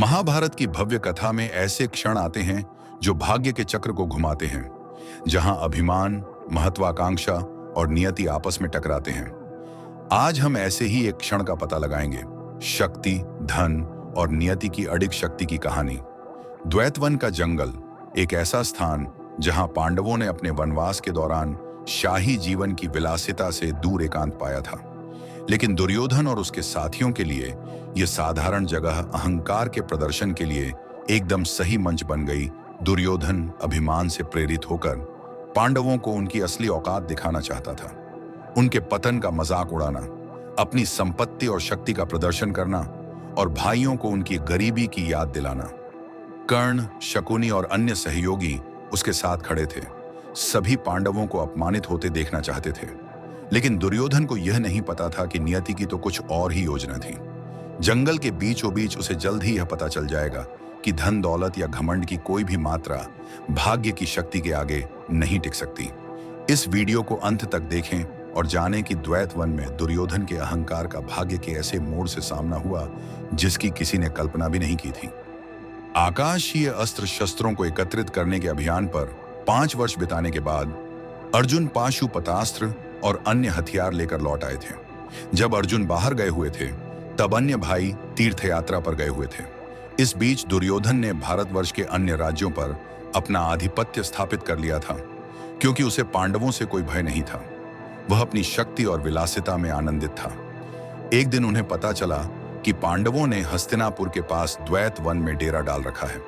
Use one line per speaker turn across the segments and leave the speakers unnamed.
महाभारत की भव्य कथा में ऐसे क्षण आते हैं जो भाग्य के चक्र को घुमाते हैं, जहां अभिमान, महत्वाकांक्षा और नियति आपस में टकराते हैं। आज हम ऐसे ही एक क्षण का पता लगाएंगे, शक्ति, धन और नियति की अडिग शक्ति की कहानी। द्वैतवन का जंगल, एक ऐसा स्थान जहां पांडवों ने अपने वनवास के दौरान शाही जीवन की विलासिता से दूर एकांत पाया था। लेकिन दुर्योधन और उसके साथियों के लिए यह साधारण जगह अहंकार के प्रदर्शन के लिए एकदम सही मंच बन गई। दुर्योधन अभिमान से प्रेरित होकर पांडवों को उनकी असली औकात दिखाना चाहता था। उनके पतन का मजाक उड़ाना, अपनी संपत्ति और शक्ति का प्रदर्शन करना और भाइयों को उनकी गरीबी की याद दिलाना। कर्ण, शकुनी और अन्य सहयोगी उसके साथ खड़े थे। सभी पांडवों को अपमानित होते देखना चाहते थे, लेकिन दुर्योधन को यह नहीं पता था कि नियति की तो कुछ और ही योजना थी। जंगल के बीचों बीच उसे जल्द ही यह पता चल जाएगा कि धन, दौलत या घमंड की कोई भी मात्रा भाग्य की शक्ति के आगे नहीं टिक सकती। इस वीडियो को अंत तक देखें और जानें कि द्वैतवन में दुर्योधन के अहंकार का भाग्य के ऐसे मोड़ से सामना हुआ जिसकी किसी ने कल्पना भी नहीं की थी। आकाशीय अस्त्र शस्त्रों को एकत्रित करने के अभियान पर 5 वर्ष बिताने के बाद अर्जुन पाशुपतास्त्र और अन्य हथियार लेकर लौट आए थे। जब अर्जुन बाहर गए हुए थे, तब अन्य भाई तीर्थ यात्रा पर गए हुए थे। इस बीच दुर्योधन ने भारतवर्ष के अन्य राज्यों पर अपना आधिपत्य स्थापित कर लिया था, क्योंकि उसे पांडवों से कोई भय नहीं था। वह अपनी शक्ति और विलासिता में आनंदित था। एक दिन उन्हें पता चला कि पांडवों ने हस्तिनापुर के पास द्वैत वन में डेरा डाल रखा है।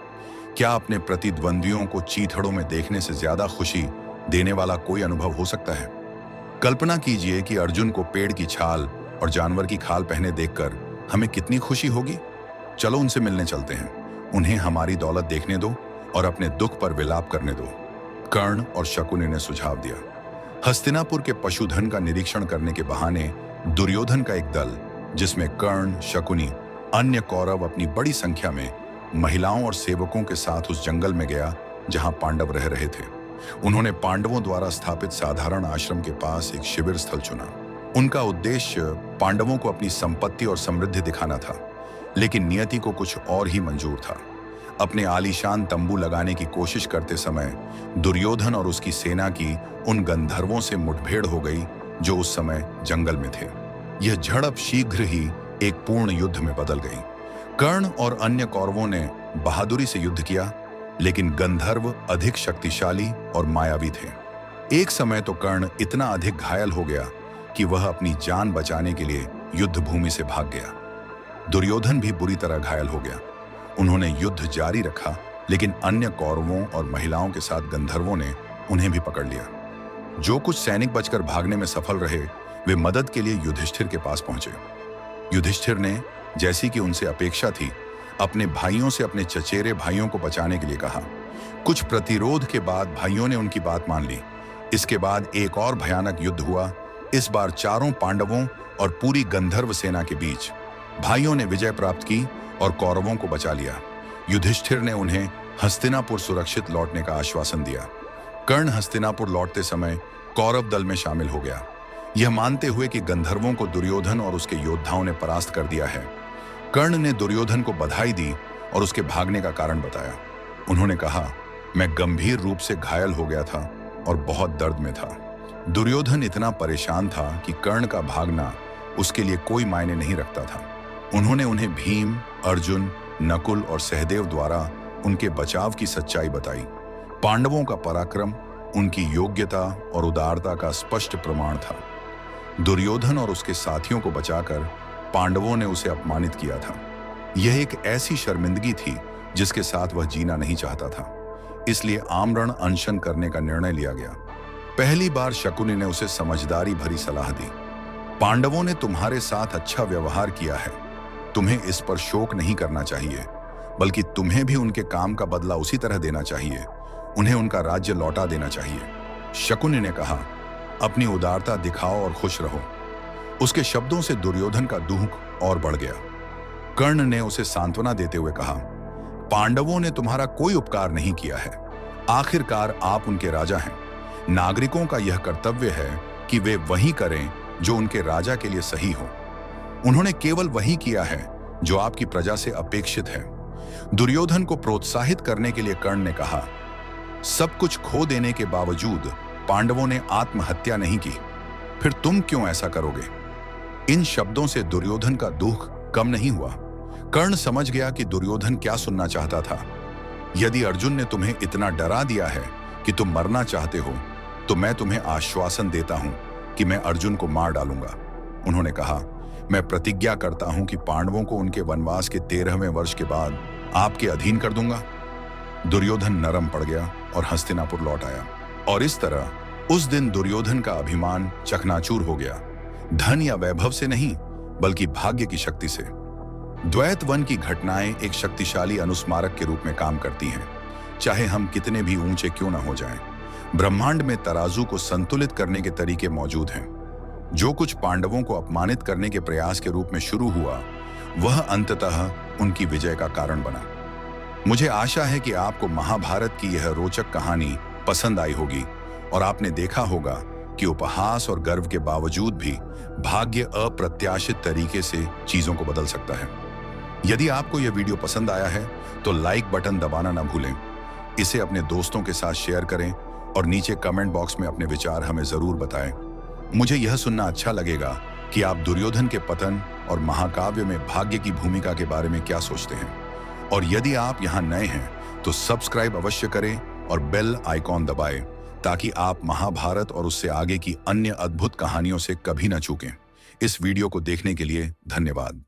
क्या अपने प्रतिद्वंदियों को चीथड़ों में देखने से ज्यादा खुशी देने वाला कोई अनुभव हो सकता है? कल्पना कीजिए कि अर्जुन को पेड़ की छाल और जानवर की खाल पहने देखकर हमें कितनी खुशी होगी। चलो उनसे मिलने चलते हैं, उन्हें हमारी दौलत देखने दो और अपने दुख पर विलाप करने दो। कर्ण और शकुनी ने सुझाव दिया। हस्तिनापुर के पशुधन का निरीक्षण करने के बहाने दुर्योधन का एक दल, जिसमें कर्ण, शकुनी, अन्य कौरव अपनी बड़ी संख्या में महिलाओं और सेवकों के साथ उस जंगल में गया जहां पांडव रह रहे थे। उन्होंने पांडवों द्वारा स्थापित साधारण आश्रम के पास एक शिविर स्थल चुना। उनका उद्देश्य पांडवों को अपनी संपत्ति और समृद्धि दिखाना था, लेकिन नियति को कुछ और ही मंजूर था। अपने आलीशान तंबू लगाने की कोशिश करते समय दुर्योधन और उसकी सेना की उन गंधर्वों से मुठभेड़ हो गई जो उस समय जंगल में थे। यह झड़प शीघ्र ही एक पूर्ण युद्ध में बदल गई। कर्ण और अन्य कौरवों ने बहादुरी से युद्ध किया, लेकिन गंधर्व अधिक शक्तिशाली और मायावी थे। एक समय तो कर्ण इतना अधिक घायल हो गया कि वह अपनी जान बचाने के लिए युद्ध भूमि से भाग गया। दुर्योधन भी बुरी तरह घायल हो गया। उन्होंने युद्ध जारी रखा, लेकिन अन्य कौरवों और महिलाओं के साथ गंधर्वों ने उन्हें भी पकड़ लिया। जो कुछ सैनिक बचकर भागने में सफल रहे, वे मदद के लिए युधिष्ठिर के पास पहुंचे। युधिष्ठिर ने, जैसी कि उनसे अपेक्षा थी, अपने भाइयों से अपने चचेरे भाइयों को बचाने के लिए कहा। कुछ प्रतिरोध के बाद भाइयों ने उनकी बात मान ली। इसके बाद एक और भयानक युद्ध हुआ। इस बार चारों पांडवों और पूरी गंधर्व सेना के बीच भाइयों ने विजय प्राप्त की और कौरवों को बचा लिया। युधिष्ठिर ने उन्हें हस्तिनापुर सुरक्षित लौटने का आश्वासन दिया। कर्ण हस्तिनापुर लौटते समय कौरव दल में शामिल हो गया, यह मानते हुए कि गंधर्वों को दुर्योधन और उसके योद्धाओं ने परास्त कर दिया है। कर्ण ने दुर्योधन को बधाई दी और उसके भागने का कारण बताया। उन्होंने कहा, मैं गंभीर रूप से घायल हो गया था और बहुत दर्द में था। दुर्योधन इतना परेशान था कि कर्ण का भागना उसके लिए कोई मायने नहीं रखता था। उन्होंने उन्हें भीम, अर्जुन, नकुल और सहदेव द्वारा उनके बचाव की सच्चाई बताई। पांडवों का पराक्रम उनकी योग्यता और उदारता का स्पष्ट प्रमाण था। दुर्योधन और उसके साथियों को बचाकर पांडवों ने उसे अपमानित किया था। यह एक ऐसी शर्मिंदगी थी जिसके साथ वह जीना नहीं चाहता था। इसलिए आमरण अनशन करने का निर्णय लिया गया। पहली बार शकुनी ने उसे समझदारी भरी सलाह दी। पांडवों ने तुम्हारे साथ अच्छा व्यवहार किया है, तुम्हें इस पर शोक नहीं करना चाहिए, बल्कि तुम्हें भी उनके काम का बदला उसी तरह देना चाहिए। उन्हें उनका राज्य लौटा देना चाहिए। शकुनी ने कहा, अपनी उदारता दिखाओ और खुश रहो। उसके शब्दों से दुर्योधन का दुख और बढ़ गया। कर्ण ने उसे सांत्वना देते हुए कहा, पांडवों ने तुम्हारा कोई उपकार नहीं किया है। आखिरकार आप उनके राजा हैं। नागरिकों का यह कर्तव्य है कि वे वही करें जो उनके राजा के लिए सही हो। उन्होंने केवल वही किया है जो आपकी प्रजा से अपेक्षित है। दुर्योधन को प्रोत्साहित करने के लिए कर्ण ने कहा, सब कुछ खो देने के बावजूद पांडवों ने आत्महत्या नहीं की, फिर तुम क्यों ऐसा करोगे? इन शब्दों से दुर्योधन का दुख कम नहीं हुआ। कर्ण समझ गया कि दुर्योधन क्या सुनना चाहता था। यदि अर्जुन ने तुम्हें इतना डरा दिया है कि तुम मरना चाहते हो, तो मैं तुम्हें आश्वासन देता हूं कि मैं अर्जुन को मार डालूंगा। उन्होंने कहा, मैं प्रतिज्ञा करता हूं कि पांडवों को उनके वनवास के 13वें वर्ष के बाद आपके अधीन कर दूंगा। दुर्योधन नरम पड़ गया और हस्तिनापुर लौट आया। और इस तरह उस दिन दुर्योधन का अभिमान चकनाचूर हो गया, धन या वैभव से नहीं, बल्कि भाग्य की शक्ति से। द्वैत वन की घटनाएं एक शक्तिशाली अनुस्मारक के रूप में काम करती हैं। चाहे हम कितने भी ऊंचे क्यों ना हो जाएं, ब्रह्मांड में तराजू को संतुलित करने के तरीके मौजूद हैं। जो कुछ पांडवों को अपमानित करने के प्रयास के रूप में शुरू हुआ, वह अंततः उनकी विजय का कारण बना। मुझे आशा है कि आपको महाभारत की यह रोचक कहानी पसंद आई होगी और आपने देखा होगा कि उपहास और गर्व के बावजूद भी भाग्य अप्रत्याशित तरीके से चीजों को बदल सकता है। यदि आपको यह वीडियो पसंद आया है तो लाइक बटन दबाना ना भूलें, इसे अपने दोस्तों के साथ शेयर करें और नीचे कमेंट बॉक्स में अपने विचार हमें जरूर बताएं। मुझे यह सुनना अच्छा लगेगा कि आप दुर्योधन के पतन और महाकाव्य में भाग्य की भूमिका के बारे में क्या सोचते हैं। और यदि आप यहाँ नए हैं तो सब्सक्राइब अवश्य करें और बेल आइकॉन दबाएं, ताकि आप महाभारत और उससे आगे की अन्य अद्भुत कहानियों से कभी न चूकें। इस वीडियो को देखने के लिए धन्यवाद।